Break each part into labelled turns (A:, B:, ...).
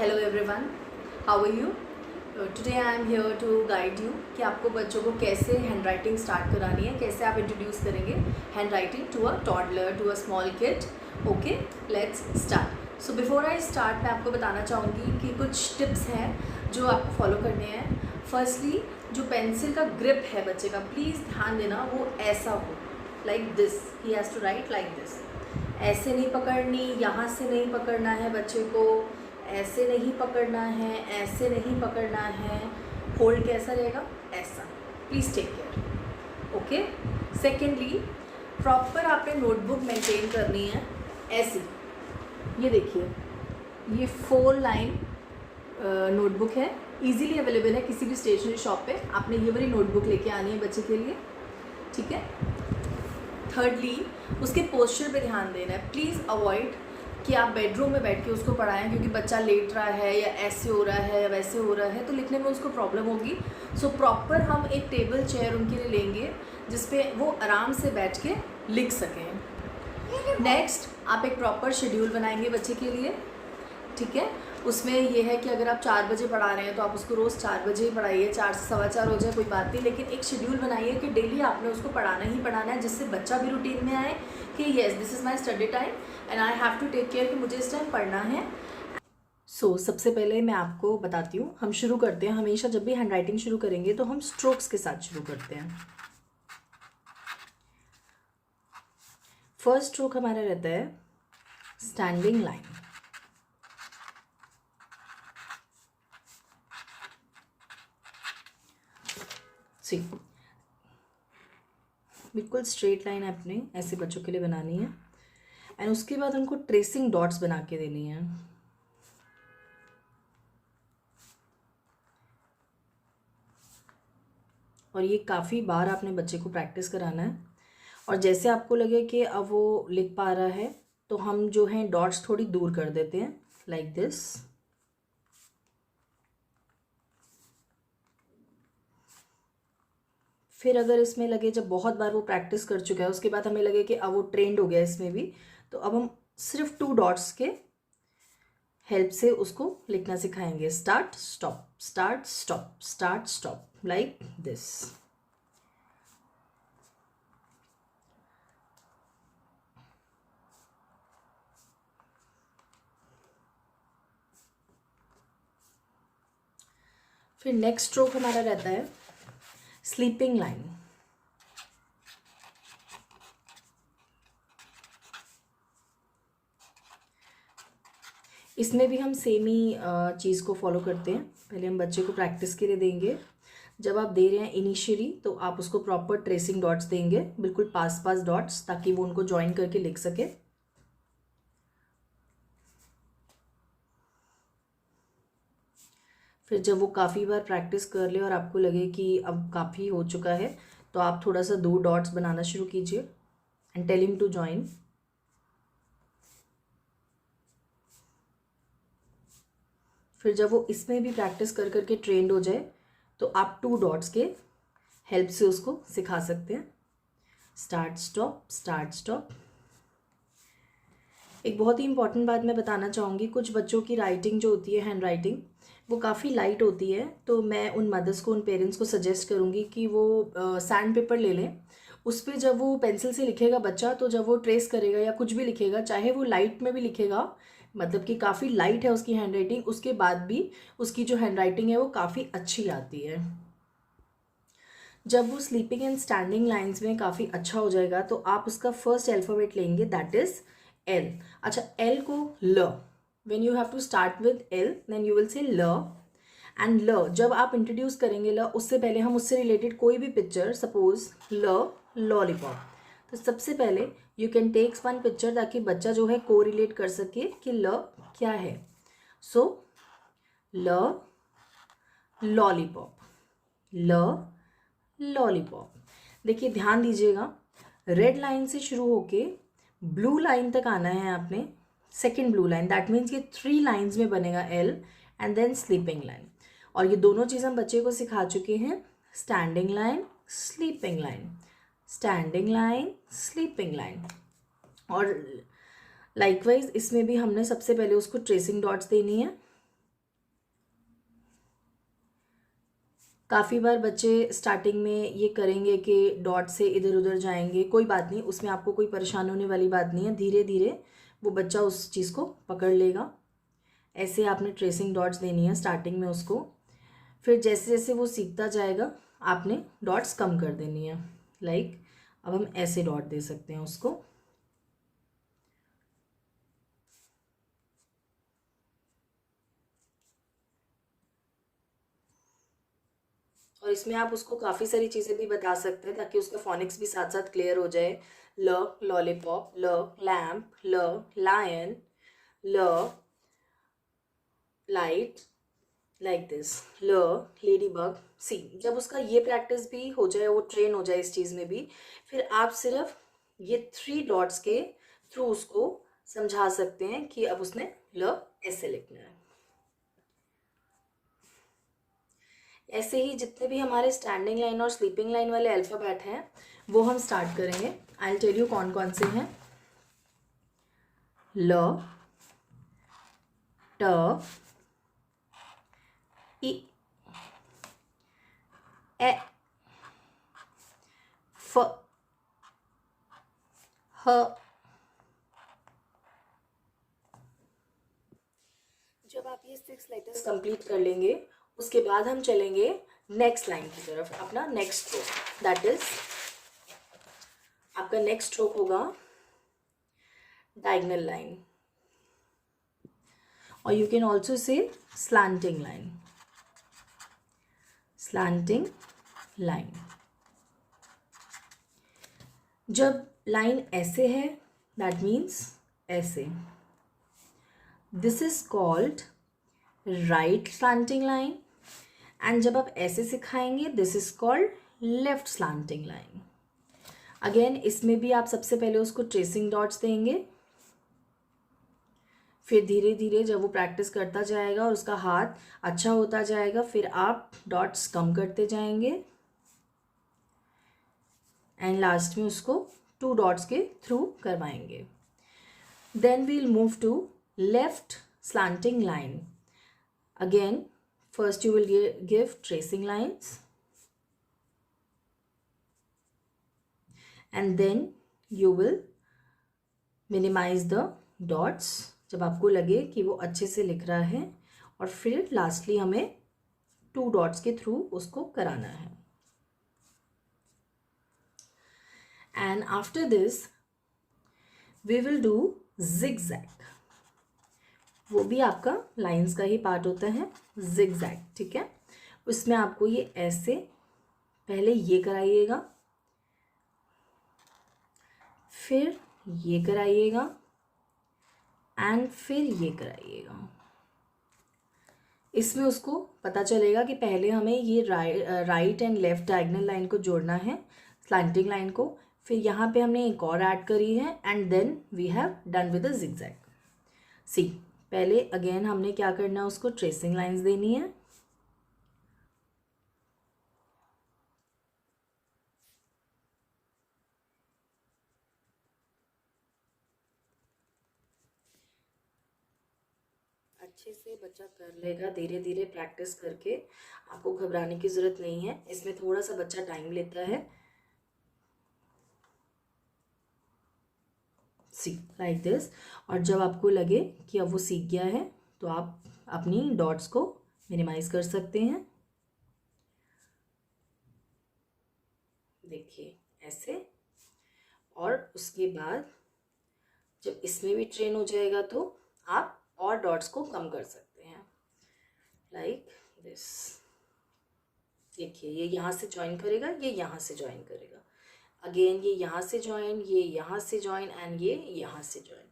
A: Hello everyone, how are you? Today I am here to guide you कि आपको बच्चों को कैसे हैंड राइटिंग स्टार्ट करानी है, कैसे आप इंट्रोड्यूस करेंगे handwriting to a toddler, to a small kid. Okay, let's start. So before I start, मैं आपको बताना चाहूँगी कि कुछ टिप्स हैं जो आपको फॉलो करने हैं. फर्स्टली, जो पेंसिल का ग्रिप है बच्चे का, प्लीज़ ध्यान देना वो ऐसा हो, like this. He has to write like this. ऐसे नहीं पकड़नी, यहाँ से नहीं पकड़ना है बच्चे को, ऐसे नहीं पकड़ना है, ऐसे नहीं पकड़ना है. होल्ड कैसा रहेगा? ऐसा. Please take care. Okay. Secondly, proper आपने नोटबुक मेंटेन करनी है ऐसी. ये देखिए, ये 4 लाइन नोटबुक है, इजीली अवेलेबल है किसी भी स्टेशनरी शॉप पे. आपने ये वाली नोटबुक लेके आनी है बच्चे के लिए, ठीक है. थर्डली, उसके पोस्चर पे ध्यान देना है. प्लीज़ अवॉइड कि आप बेडरूम में बैठ के उसको पढ़ाएं, क्योंकि बच्चा लेट रहा है या ऐसे हो रहा है या वैसे हो रहा है तो लिखने में उसको प्रॉब्लम होगी. सो प्रॉपर हम एक टेबल चेयर उनके लिए लेंगे जिसपे वो आराम से बैठ के लिख सकें. नेक्स्ट, आप एक प्रॉपर शेड्यूल बनाएंगे बच्चे के लिए, ठीक है. उसमें ये है कि अगर आप 4 बजे पढ़ा रहे हैं तो आप उसको रोज़ 4 बजे ही पढ़ाइए, 4 से 4:15 हो जाए कोई बात नहीं, लेकिन एक शेड्यूल बनाइए कि डेली आपने उसको पढ़ाना ही पढ़ाना है, जिससे बच्चा भी रूटीन में आए कि yes, this is my study time and I have to take care कि मुझे इस टाइम पढ़ना है. सो सबसे पहले मैं आपको बताती हूँ, हम शुरू करते हैं. हमेशा जब भी हैंड राइटिंग शुरू करेंगे तो हम स्ट्रोक्स के साथ शुरू करते हैं. फर्स्ट स्ट्रोक हमारा रहता है स्टैंडिंग लाइन. बिल्कुल स्ट्रेट लाइन आपने ऐसे बच्चों के लिए बनानी है एंड उसके बाद उनको ट्रेसिंग डॉट्स बना के देनी है. और ये काफ़ी बार आपने बच्चे को प्रैक्टिस कराना है. और जैसे आपको लगे कि अब वो लिख पा रहा है तो हम जो है डॉट्स थोड़ी दूर कर देते हैं, लाइक दिस. फिर अगर इसमें लगे, जब बहुत बार वो प्रैक्टिस कर चुका है उसके बाद हमें लगे कि अब वो ट्रेंड हो गया इसमें भी, तो अब हम सिर्फ 2 डॉट्स के हेल्प से उसको लिखना सिखाएंगे. Start stop, start stop, start stop, like this. फिर नेक्स्ट स्ट्रोक हमारा रहता है स्लीपिंग लाइन. इसमें भी हम सेम ही चीज़ को फॉलो करते हैं. पहले हम बच्चे को प्रैक्टिस के लिए देंगे. जब आप दे रहे हैं इनिशियली तो आप उसको प्रॉपर ट्रेसिंग डॉट्स देंगे, बिल्कुल पास पास डॉट्स, ताकि वो उनको ज्वाइन करके लिख सके. फिर जब वो काफ़ी बार प्रैक्टिस कर ले और आपको लगे कि अब काफ़ी हो चुका है तो आप थोड़ा सा 2 डॉट्स बनाना शुरू कीजिए and tell him to join. फिर जब वो इसमें भी प्रैक्टिस कर करके ट्रेंड हो जाए तो आप 2 डॉट्स के हेल्प से उसको सिखा सकते हैं. Start stop, start stop. एक बहुत ही इंपॉर्टेंट बात मैं बताना चाहूँगी, कुछ बच्चों की राइटिंग जो होती है, हैंड राइटिंग, वो काफ़ी लाइट होती है. तो मैं उन मदर्स को, उन पेरेंट्स को सजेस्ट करूँगी कि वो सैंड पेपर ले लें. उस पर जब वो पेंसिल से लिखेगा बच्चा, तो जब वो ट्रेस करेगा या कुछ भी लिखेगा, चाहे वो लाइट में भी लिखेगा, मतलब कि काफ़ी लाइट है उसकी हैंड राइटिंग, उसके बाद भी उसकी जो हैंड राइटिंग है वो काफ़ी अच्छी आती है. जब वो स्लीपिंग एंड स्टैंडिंग लाइंस में काफ़ी अच्छा हो जाएगा तो आप उसका फर्स्ट अल्फ़ाबेट लेंगे, दैट इज़ एल. अच्छा, एल को ल. When you have to start with L then you will say ल. एंड ल जब आप इंट्रोड्यूस करेंगे ल, उससे पहले हम उससे रिलेटेड कोई भी पिक्चर, सपोज ल लॉलीपॉप, तो सबसे पहले यू कैन टेक 1 पिक्चर ताकि बच्चा जो है को रिलेट कर सके कि ल क्या है. सो ल लॉलीपॉप, ल लॉलीपॉप. देखिए, ध्यान दीजिएगा, रेड लाइन से शुरू होके ब्लू लाइन तक आना है आपने. Second blue line, that means कि 3 लाइन्स में बनेगा L and then sleeping line. और ये दोनों चीज़ हम बच्चे को सिखा चुके हैं. Standing line, sleeping line, standing line, sleeping line. और लाइकवाइज इसमें भी हमने सबसे पहले उसको ट्रेसिंग डॉट्स देनी है. काफ़ी बार बच्चे स्टार्टिंग में ये करेंगे कि डॉट से इधर उधर जाएंगे, कोई बात नहीं, उसमें आपको कोई परेशान होने वाली बात नहीं है। धीरे धीरे वो बच्चा उस चीज़ को पकड़ लेगा। ऐसे आपने ट्रेसिंग डॉट्स देनी है स्टार्टिंग में उसको। फिर जैसे जैसे वो सीखता जाएगा आपने डॉट्स कम कर देनी है। लाइक अब हम ऐसे डॉट दे सकते हैं उसको। और इसमें आप उसको काफ़ी सारी चीज़ें भी बता सकते हैं ताकि उसका फोनिक्स भी साथ साथ क्लियर हो जाए। ल लॉलीपॉप, ल लैम्प, ल लायन, ल लाइट, लाइक दिस, ल लेडी बग। सी जब उसका ये प्रैक्टिस भी हो जाए, वो ट्रेन हो जाए इस चीज़ में भी, फिर आप सिर्फ ये 3 डॉट्स के थ्रू उसको समझा सकते हैं कि अब उसने ल ऐसे लिखना है। ऐसे ही जितने भी हमारे स्टैंडिंग लाइन और स्लीपिंग लाइन वाले अल्फ़ाबेट हैं वो हम स्टार्ट करेंगे। आई विल टेल यू कौन कौन से हैं। ल, ट, ई, ए, फ, ह। जब आप ये 6 लेटर्स कंप्लीट कर लेंगे उसके बाद हम चलेंगे नेक्स्ट लाइन की तरफ, अपना नेक्स्ट स्ट्रोक। दैट इज आपका नेक्स्ट स्ट्रोक होगा डायगोनल लाइन, और you can also say slanting line, slanting line. जब लाइन ऐसे है दैट मीन्स ऐसे, this is called right slanting line. And जब आप ऐसे सिखाएंगे this is called left slanting line. Again इसमें भी आप सबसे पहले उसको ट्रेसिंग डॉट्स देंगे, फिर धीरे धीरे जब वो प्रैक्टिस करता जाएगा और उसका हाथ अच्छा होता जाएगा फिर आप डॉट्स कम करते जाएंगे एंड लास्ट में उसको 2 डॉट्स के थ्रू करवाएंगे। Then we'll move to left slanting line. Again, first you will give tracing lines and then you will minimize the dots जब आपको लगे कि वो अच्छे से लिख रहा है, और फिर लास्टली हमें 2 डॉट्स के थ्रू उसको कराना है। And after this we will do zigzag। वो भी आपका लाइंस का ही पार्ट होता है, zigzag, ठीक है। उसमें आपको ये ऐसे पहले ये कराइएगा, फिर ये कराइएगा एंड फिर ये कराइएगा। इसमें उसको पता चलेगा कि पहले हमें ये right and left diagonal line को जोड़ना है, स्लैंटिंग लाइन को, फिर यहाँ पे हमने एक और ऐड करी है and then we have done with the zigzag। See पहले अगेन हमने क्या करना है, उसको ट्रेसिंग लाइंस देनी है, अच्छे से बच्चा कर लेगा धीरे धीरे प्रैक्टिस करके। आपको घबराने की ज़रूरत नहीं है, इसमें थोड़ा सा बच्चा टाइम लेता है। सी लाइक दिस। और जब आपको लगे कि अब वो सीख गया है तो आप अपनी डॉट्स को मिनिमाइज कर सकते हैं। देखिए ऐसे, और उसके बाद जब इसमें भी ट्रेन हो जाएगा तो आप और डॉट्स को कम कर सकते हैं, लाइक दिस। देखिए ये यहाँ से ज्वाइन करेगा, ये यहाँ से ज्वाइन करेगा, अगेन ये यहाँ से ज्वाइन, ये यहाँ से ज्वाइन एंड ये यहाँ से ज्वाइन,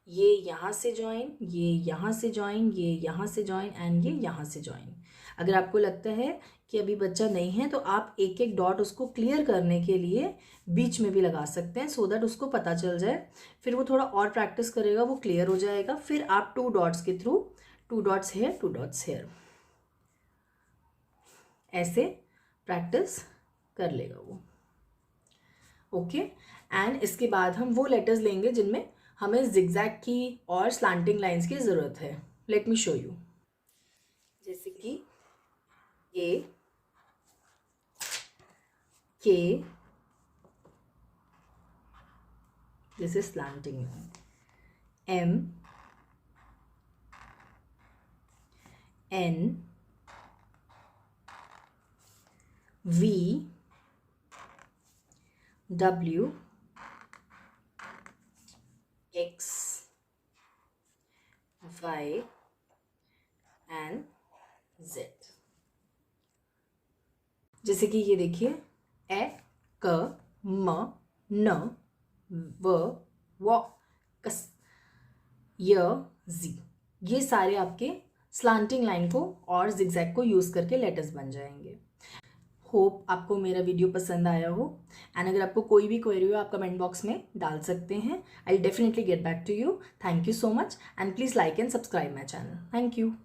A: ये यहाँ से ज्वाइन, ये यहाँ से ज्वाइन, ये यहाँ से ज्वाइन एंड ये यहाँ से ज्वाइन। अगर आपको लगता है कि अभी बच्चा नहीं है तो आप एक एक डॉट उसको क्लियर करने के लिए बीच में भी लगा सकते हैं, सो दैट उसको पता चल जाए। फिर वो थोड़ा और प्रैक्टिस करेगा, वो क्लियर हो जाएगा। फिर आप 2 डॉट्स के through 2 dots here, 2 dots here, ऐसे प्रैक्टिस कर लेगा वो। ओके एंड इसके बाद हम वो लेटर्स लेंगे जिनमें हमें जिगजैग की और स्लैंटिंग लाइंस की ज़रूरत है। Let me show you. जैसे कि A, K, this is slanting line, M, N, V, W, X, Y and Z। जैसे कि ये देखिए, ए, क, म, न, व, कस, य, जी, ये सारे आपके स्लांटिंग लाइन को और जिगजैग को यूज़ करके लेटर्स बन जाएंगे। होप आपको मेरा वीडियो पसंद आया हो, एंड अगर आपको कोई भी क्वेरी हो आप कमेंट बॉक्स में डाल सकते हैं। I definitely get back to you. Thank you so much, and please like and subscribe my channel. Thank you.